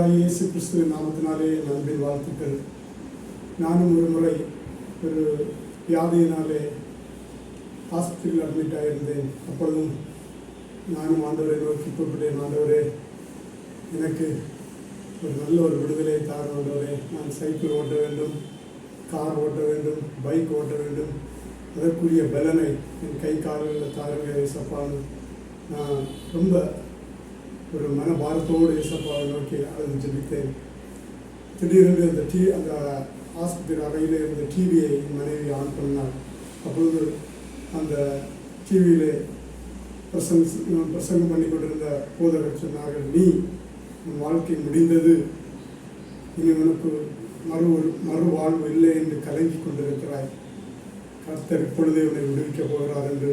ஆண்டவராகிய இயேசு கிறிஸ்துவின் நாமத்தினாலே அன்பின் வாழ்த்துக்கள். நானும் ஒரு முறை ஒரு வியாதியினாலே ஹாஸ்பிட்டலில் அட்மிட் ஆகியிருந்தேன். அப்பொழுதும் நானும் ஆண்டவரை நோக்கி கூப்பிட்டேன், ஆண்டவரே எனக்கு ஒரு நல்ல ஒரு விடுதலை தாரும் ஆண்டவரே. நான் சைக்கிள் ஓட்ட வேண்டும், கார் ஓட்ட வேண்டும், பைக் ஓட்ட வேண்டும், அதற்குரிய பலனை என் கை கால்களில் தாருங்க ஏசப்பான்னு நான் ரொம்ப ஒரு மனபாரத்தோடு ஏசப்பாவை நோக்கி அதை ஜெபித்தேன். திடீரென்று அந்த ஆஸ்பத்திரி அறையில் இருந்த டிவியை என் மனைவி ஆன் பண்ணார். அப்பொழுது அந்த டிவியில் பிரசங்கம் பண்ணி கொண்டிருந்த போதகர் சொன்னார்கள், நீ உன் வாழ்க்கை முடிந்தது, இனி உனக்கு மறுவாழ்வு இல்லை என்று கலங்கி கொண்டிருக்கிறாய், கர்த்தர் இப்பொழுதே உன்னை விடுவிக்கப் போகிறார் என்று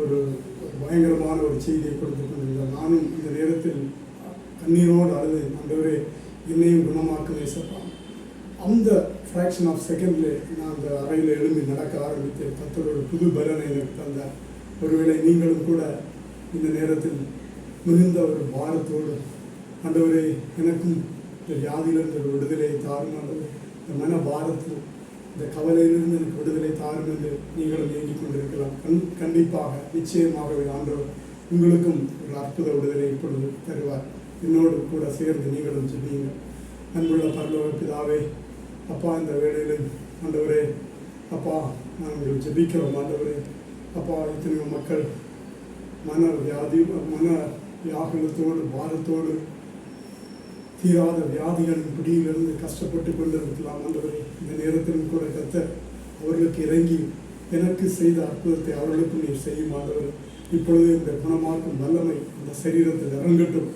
ஒரு பயங்கரமான ஒரு செய்தியை கொடுத்து கொண்டிருந்தார். நானும் இந்த நேரத்தில் கண்ணீரோடு அழுதேன், ஆண்டவரே என்னையும் குணமாக்குமே ஏசப்பா. அந்த ஃப்ராக்ஷன் ஆஃப் செகண்டில் நான் அந்த அறையில் எழும்பி நடக்க ஆரம்பித்தேன். கர்த்தரோட புது பலனை எனக்கு தந்தார். ஒருவேளை நீங்களும் கூட இந்த நேரத்தில் மிகுந்த ஒரு பாரத்தோடு, ஆண்டவரே எனக்கும் இந்த வியாதியிலிருந்து ஒரு விடுதலை தாரும், ஆண்டவரே இந்த மன பாரத்தில் இந்த கவலையிலிருந்து எனக்கு விடுதலை தாரும் என்று நீங்களும் இயங்கிக் கொண்டிருக்கலாம். கண்டிப்பாக நிச்சயமாகவே ஆண்டவர் உங்களுக்கும் ஒரு அற்புத விடுதலை இப்பொழுது தருவார். என்னோடு கூட சேர்ந்து நீங்களும் ஜெபியுங்கள். அன்புள்ள பரலோக பிதாவே, அப்பா இந்த வேளையில் ஆண்டவரே அப்பா நாங்கள் ஜெபிக்கிறோம். ஆண்டவரே அப்பா இத்தனையோ மக்கள் மன வியாகுலத்தோடு பாரத்தோடு தீராத வியாதிகளின் பிடியிலிருந்து கஷ்டப்பட்டு கொண்டிருக்கலாம். ஆண்டவரே இந்த நேரத்திலும் கூட கர்த்தர் அவர்களுக்கு இறங்கி எனக்கு செய்த அற்புதத்தை அவர்களுக்கும் நீர் செய்யும். ஆண்டவர் இப்பொழுது இந்த குணமாக்கும் வல்லமை அந்த சரீரத்தில் இறங்கட்டும்.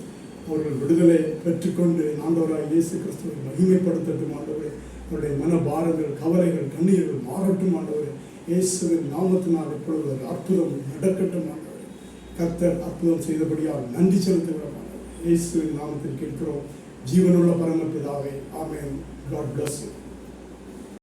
அவர்கள் விடுதலை பெற்றுக்கொண்டு ஆண்டவராக இயேசு கிறிஸ்துவை மகிமைப்படுத்தட்டும். ஆண்டவரே அவருடைய மனபாரங்கள், கவலைகள், கண்ணீர்கள் மாறட்டும். ஆண்டவரே இயேசுவின் நாமத்தினால் இப்பொழுது ஒரு அற்புதம் நடக்கட்டும். ஆண்டவரே கர்த்தர் அற்புதம் செய்தபடியால் நன்றி செலுத்துகிறோம். இயேசுவின் நாமத்தில் கேட்கிறோம் ஜீவனுள்ள பரமபிதாவே, ஆமென். God bless you.